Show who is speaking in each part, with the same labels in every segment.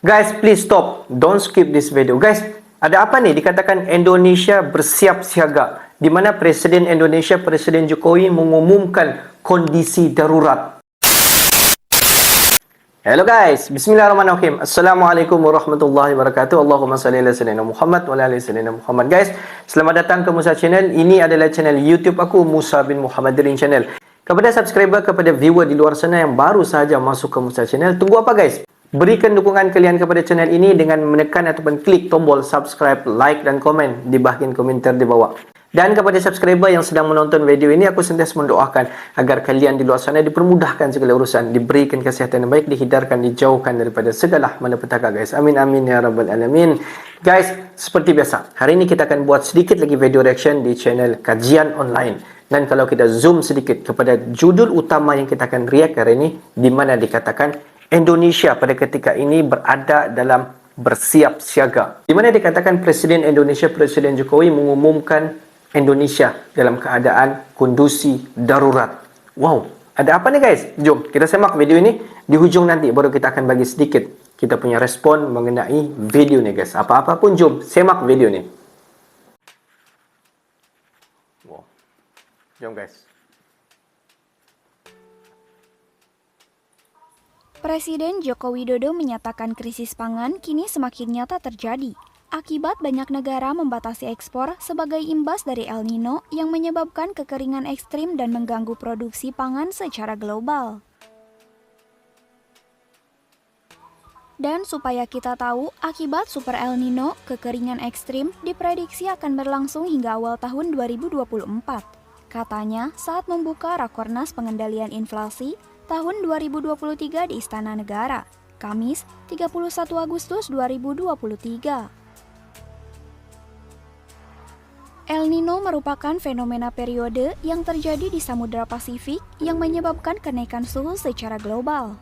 Speaker 1: Guys, please stop. Don't skip this video. Guys, ada apa nih? Dikatakan Indonesia bersiap siaga. Di mana Presiden Indonesia, Presiden Jokowi mengumumkan kondisi darurat. Hello guys, bismillahirrahmanirrahim. Assalamualaikum warahmatullahi wabarakatuh. Allahumma salli ala sayyidina Muhammad wa ala ali sayyidina Muhammad. Guys, selamat datang ke Musa Channel. Ini adalah channel YouTube aku, Musa bin Muhammadin Channel. Kepada subscriber, kepada viewer di luar sana yang baru saja masuk ke Musa Channel, tunggu apa guys? Berikan dukungan kalian kepada channel ini dengan menekan ataupun klik tombol subscribe, like dan komen di bahagian komentar di bawah. Dan kepada subscriber yang sedang menonton video ini, aku sentiasa mendoakan agar kalian di luar sana dipermudahkan segala urusan, diberikan kesihatan yang baik, dihindarkan, dijauhkan daripada segala malapetaka guys. Amin amin ya rabbal alamin. Guys, seperti biasa, hari ini kita akan buat sedikit lagi video reaction di channel Kajian Online. Dan kalau kita zoom sedikit kepada judul utama yang kita akan react hari ini, di mana dikatakan Indonesia pada ketika ini berada dalam bersiap siaga. Di mana dikatakan Presiden Indonesia, Presiden Jokowi mengumumkan Indonesia dalam keadaan kondisi darurat. Wow, ada apa nih guys? Jom kita semak video ini. Di hujung nanti baru kita akan bagi sedikit kita punya respon mengenai video nih guys. Apa-apa pun jom semak video ini. Wow. Jom guys.
Speaker 2: Presiden Joko Widodo menyatakan krisis pangan kini semakin nyata terjadi akibat banyak negara membatasi ekspor sebagai imbas dari El Nino yang menyebabkan kekeringan ekstrim dan mengganggu produksi pangan secara global. Dan supaya kita tahu, akibat Super El Nino, kekeringan ekstrim diprediksi akan berlangsung hingga awal tahun 2024. Katanya saat membuka Rakornas Pengendalian Inflasi tahun 2023 di Istana Negara, Kamis 31 Agustus 2023. El Nino merupakan fenomena periode yang terjadi di Samudra Pasifik yang menyebabkan kenaikan suhu secara global.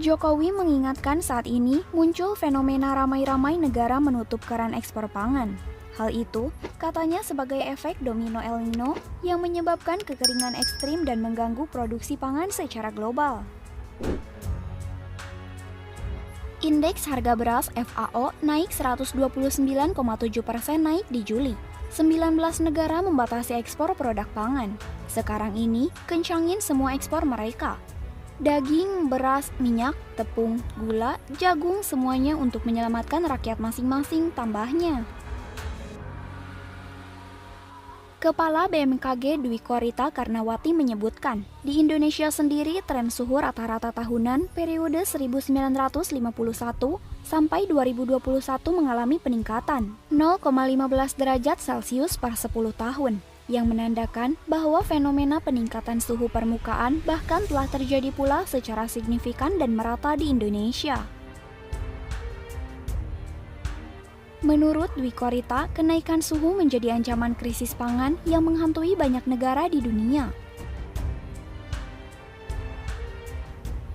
Speaker 2: Jokowi mengingatkan saat ini muncul fenomena ramai-ramai negara menutup keran ekspor pangan. Hal itu, katanya sebagai efek domino El Nino yang menyebabkan kekeringan ekstrim dan mengganggu produksi pangan secara global. Indeks harga beras FAO naik 129,7% naik di Juli. 19 negara membatasi ekspor produk pangan. Sekarang ini, kencangin semua ekspor mereka. Daging, beras, minyak, tepung, gula, jagung semuanya untuk menyelamatkan rakyat masing-masing tambahnya. Kepala BMKG Dwi Korita Karnawati menyebutkan, di Indonesia sendiri tren suhu rata-rata tahunan periode 1951 sampai 2021 mengalami peningkatan 0,15 derajat Celcius per 10 tahun, yang menandakan bahwa fenomena peningkatan suhu permukaan bahkan telah terjadi pula secara signifikan dan merata di Indonesia. Menurut Dwi Korita, kenaikan suhu menjadi ancaman krisis pangan yang menghantui banyak negara di dunia.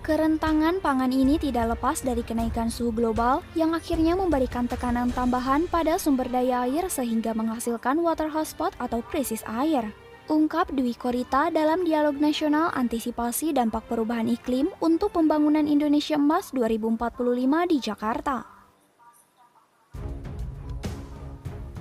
Speaker 2: Kerentangan pangan ini tidak lepas dari kenaikan suhu global yang akhirnya memberikan tekanan tambahan pada sumber daya air sehingga menghasilkan water hotspot atau krisis air. Ungkap Dwi Korita dalam Dialog Nasional Antisipasi Dampak Perubahan Iklim untuk Pembangunan Indonesia Emas 2045 di Jakarta.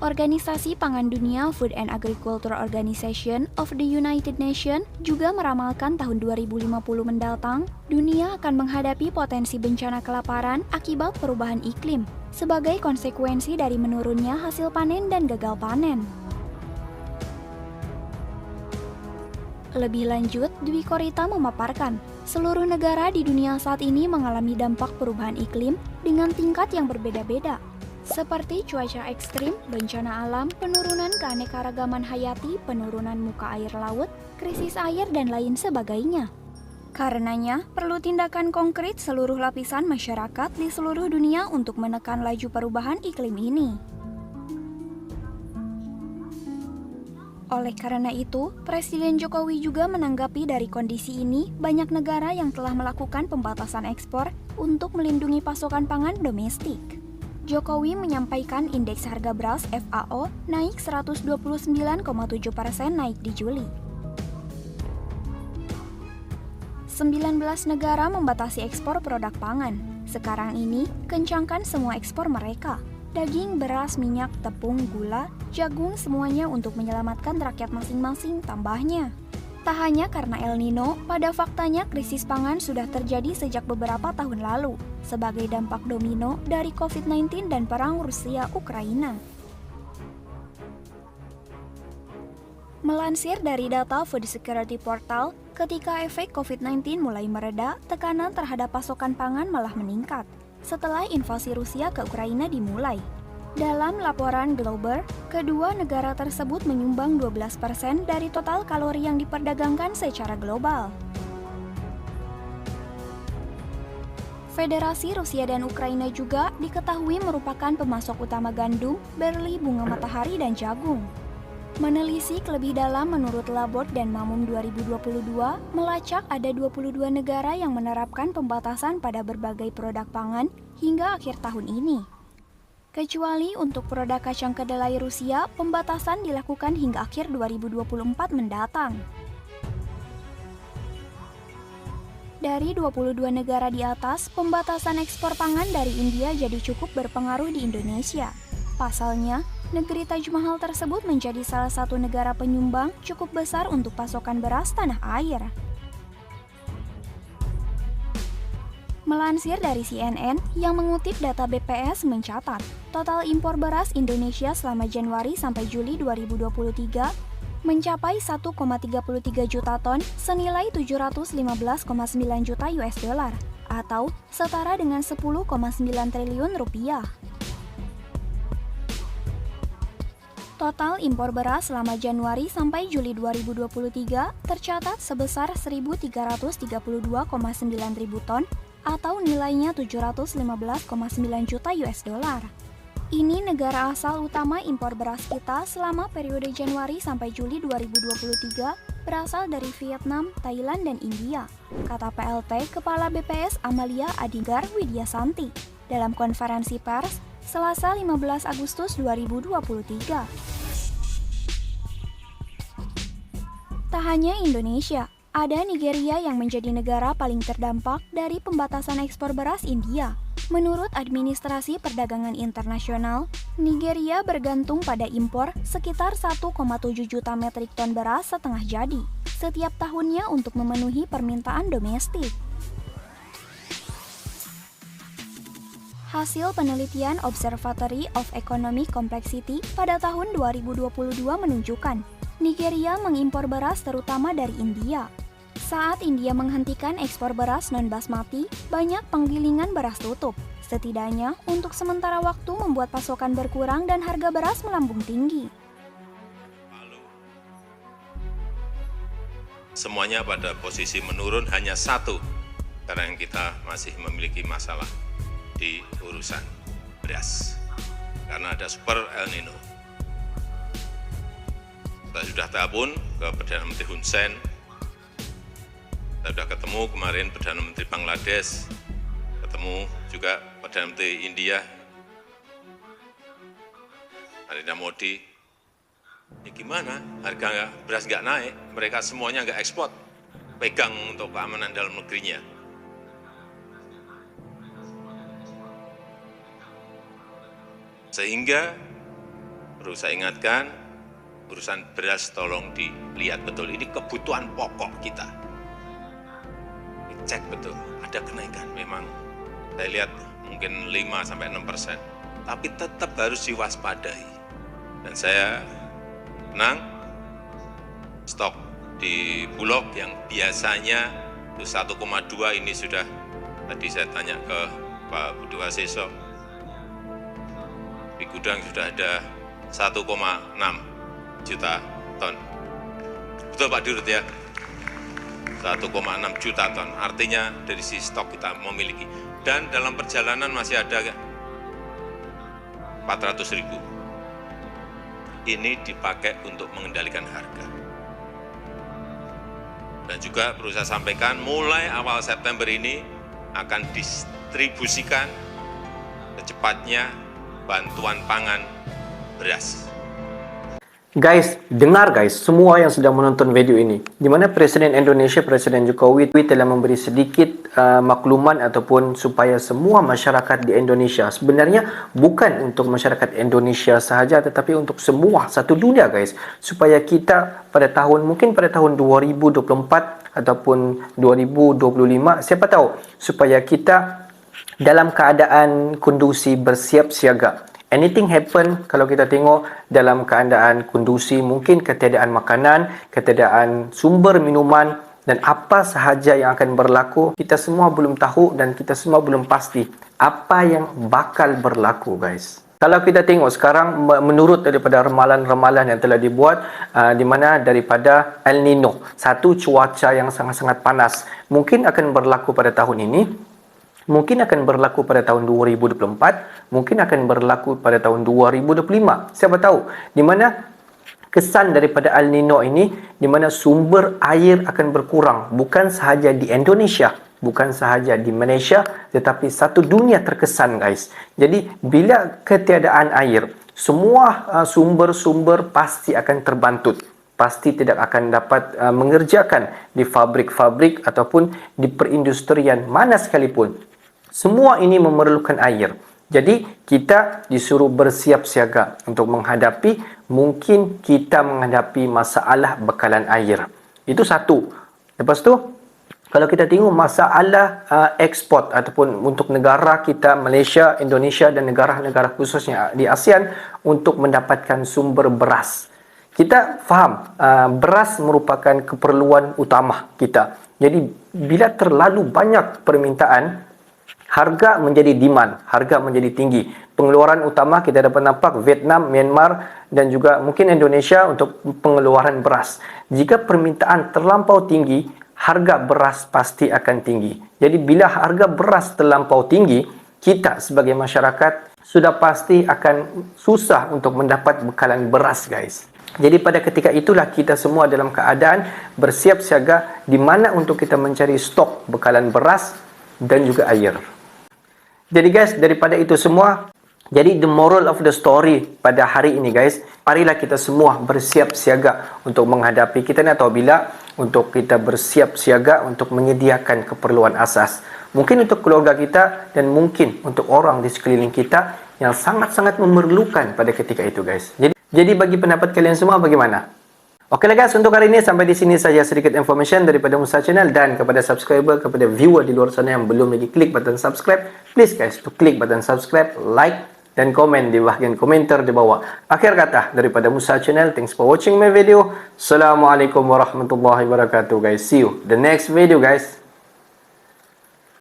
Speaker 2: Organisasi Pangan Dunia Food and Agriculture Organization of the United Nations juga meramalkan tahun 2050 mendatang, dunia akan menghadapi potensi bencana kelaparan akibat perubahan iklim sebagai konsekuensi dari menurunnya hasil panen dan gagal panen. Lebih lanjut, Dwi Korita memaparkan, seluruh negara di dunia saat ini mengalami dampak perubahan iklim dengan tingkat yang berbeda-beda, seperti cuaca ekstrim, bencana alam, penurunan keanekaragaman hayati, penurunan muka air laut, krisis air, dan lain sebagainya. Karenanya, perlu tindakan konkret seluruh lapisan masyarakat di seluruh dunia untuk menekan laju perubahan iklim ini. Oleh karena itu, Presiden Jokowi juga menanggapi dari kondisi ini, banyak negara yang telah melakukan pembatasan ekspor untuk melindungi pasokan pangan domestik. Jokowi menyampaikan indeks harga beras FAO naik 129,7% naik di Juli. 19 negara membatasi ekspor produk pangan. Sekarang ini, kencangkan semua ekspor mereka. Daging, beras, minyak, tepung, gula, jagung, semuanya untuk menyelamatkan rakyat masing-masing, tambahnya. Tak hanya karena El Nino, pada faktanya krisis pangan sudah terjadi sejak beberapa tahun lalu, sebagai dampak domino dari COVID-19 dan perang Rusia-Ukraina. Melansir dari data Food Security Portal, ketika efek COVID-19 mulai mereda, tekanan terhadap pasokan pangan malah meningkat setelah invasi Rusia ke Ukraina dimulai. Dalam laporan Global, kedua negara tersebut menyumbang 12% dari total kalori yang diperdagangkan secara global. Federasi Rusia dan Ukraina juga diketahui merupakan pemasok utama gandum, barley, bunga matahari, dan jagung. Menelisik lebih dalam menurut Labor dan Mamum 2022, melacak ada 22 negara yang menerapkan pembatasan pada berbagai produk pangan hingga akhir tahun ini. Kecuali untuk produk kacang kedelai Rusia, pembatasan dilakukan hingga akhir 2024 mendatang. Dari 22 negara di atas, pembatasan ekspor pangan dari India jadi cukup berpengaruh di Indonesia. Pasalnya, negeri Taj Mahal tersebut menjadi salah satu negara penyumbang cukup besar untuk pasokan beras tanah air. Melansir dari CNN yang mengutip data BPS mencatat, total impor beras Indonesia selama Januari sampai Juli 2023 mencapai 1,33 juta ton senilai 715,9 juta US dollar atau setara dengan 10,9 triliun rupiah. Total impor beras selama Januari sampai Juli 2023 tercatat sebesar 1.332,9 ribu ton atau nilainya 715,9 juta US dollar. Ini negara asal utama impor beras kita selama periode Januari sampai Juli 2023 berasal dari Vietnam, Thailand, dan India, kata PLT Kepala BPS Amalia Adigar Widyasanti dalam konferensi pers Selasa 15 Agustus 2023. Tak hanya Indonesia, ada Nigeria yang menjadi negara paling terdampak dari pembatasan ekspor beras India. Menurut Administrasi Perdagangan Internasional, Nigeria bergantung pada impor sekitar 1,7 juta metrik ton beras setengah jadi setiap tahunnya untuk memenuhi permintaan domestik. Hasil penelitian Observatory of Economic Complexity pada tahun 2022 menunjukkan Nigeria mengimpor beras terutama dari India. Saat India menghentikan ekspor beras non-basmati, banyak penggilingan beras tutup. Setidaknya, untuk sementara waktu membuat pasokan berkurang dan harga beras melambung tinggi.
Speaker 3: Semuanya pada posisi menurun, hanya satu, karena yang kita masih memiliki masalah di urusan beras. Karena ada super El Nino. Kita sudah telepon ke Perdana Menteri Hun Sen. Saya sudah ketemu kemarin Perdana Menteri Bangladesh, ketemu juga Perdana Menteri India, Narendra Modi. Ya gimana, harga beras nggak naik, mereka semuanya nggak ekspor, pegang untuk keamanan dalam negerinya. Sehingga perlu saya ingatkan, urusan beras tolong dilihat betul, ini kebutuhan pokok kita. Cek betul, ada kenaikan memang, saya lihat mungkin 5-6%, tapi tetap harus diwaspadai. Dan saya tenang, stok di Bulog yang biasanya itu 1,2 ini sudah, tadi saya tanya ke Pak Budi Waseso, di gudang sudah ada 1,6 juta ton. Betul Pak Dirut ya? 1,6 juta ton, artinya dari sisi stok kita memiliki. Dan dalam perjalanan masih ada 400.000. Ini dipakai untuk mengendalikan harga. Dan juga perlu saya sampaikan, mulai awal September ini akan distribusikan secepatnya bantuan pangan beras.
Speaker 1: Guys, dengar guys, semua yang sedang menonton video ini, di mana Presiden Indonesia, Presiden Jokowi telah memberi sedikit makluman ataupun supaya semua masyarakat di Indonesia, sebenarnya bukan untuk masyarakat Indonesia sahaja tetapi untuk semua satu dunia guys, supaya kita pada tahun, mungkin pada tahun 2024 ataupun 2025, siapa tahu, supaya kita dalam keadaan kondusi, bersiap siaga. Anything happen, kalau kita tengok dalam keadaan kondusi, mungkin ketiadaan makanan, ketiadaan sumber minuman dan apa sahaja yang akan berlaku, kita semua belum tahu dan kita semua belum pasti apa yang bakal berlaku guys. Kalau kita tengok sekarang, menurut daripada ramalan-ramalan yang telah dibuat, di mana daripada El Nino, satu cuaca yang sangat-sangat panas, mungkin akan berlaku pada tahun ini, mungkin akan berlaku pada tahun 2024, mungkin akan berlaku pada tahun 2025. Siapa tahu, di mana kesan daripada El Nino ini, di mana sumber air akan berkurang, bukan sahaja di Indonesia, bukan sahaja di Malaysia, tetapi satu dunia terkesan guys. Jadi bila ketiadaan air, semua sumber-sumber pasti akan terbantut, pasti tidak akan dapat mengerjakan di fabrik-fabrik ataupun di perindustrian mana sekalipun. Semua ini memerlukan air. Jadi kita disuruh bersiap siaga untuk menghadapi, mungkin kita menghadapi masalah bekalan air. Itu satu. Lepas tu, kalau kita tengok masalah ekspor ataupun untuk negara kita, Malaysia, Indonesia dan negara-negara khususnya di ASEAN untuk mendapatkan sumber beras. Kita faham, beras merupakan keperluan utama kita. Jadi bila terlalu banyak permintaan, harga menjadi demand, harga menjadi tinggi. Pengeluaran utama kita dapat nampak Vietnam, Myanmar dan juga mungkin Indonesia untuk pengeluaran beras. Jika permintaan terlampau tinggi, harga beras pasti akan tinggi. Jadi bila harga beras terlampau tinggi, kita sebagai masyarakat sudah pasti akan susah untuk mendapat bekalan beras guys. Jadi pada ketika itulah kita semua dalam keadaan bersiap siaga di mana untuk kita mencari stok bekalan beras dan juga air. Jadi guys, daripada itu semua, jadi the moral of the story pada hari ini guys, marilah kita semua bersiap siaga untuk menghadapi, kita nak tahu bila untuk kita bersiap siaga untuk menyediakan keperluan asas. Mungkin untuk keluarga kita dan mungkin untuk orang di sekeliling kita yang sangat-sangat memerlukan pada ketika itu guys. Jadi bagi pendapat kalian semua bagaimana? Okeylah guys, untuk hari ini sampai di sini saja sedikit information daripada Musa Channel, dan kepada subscriber, kepada viewer di luar sana yang belum lagi klik button subscribe, please guys to klik button subscribe, like dan komen di bahagian komentar di bawah. Akhir kata daripada Musa Channel, thanks for watching my video. Assalamualaikum warahmatullahi wabarakatuh guys. See you the next video guys.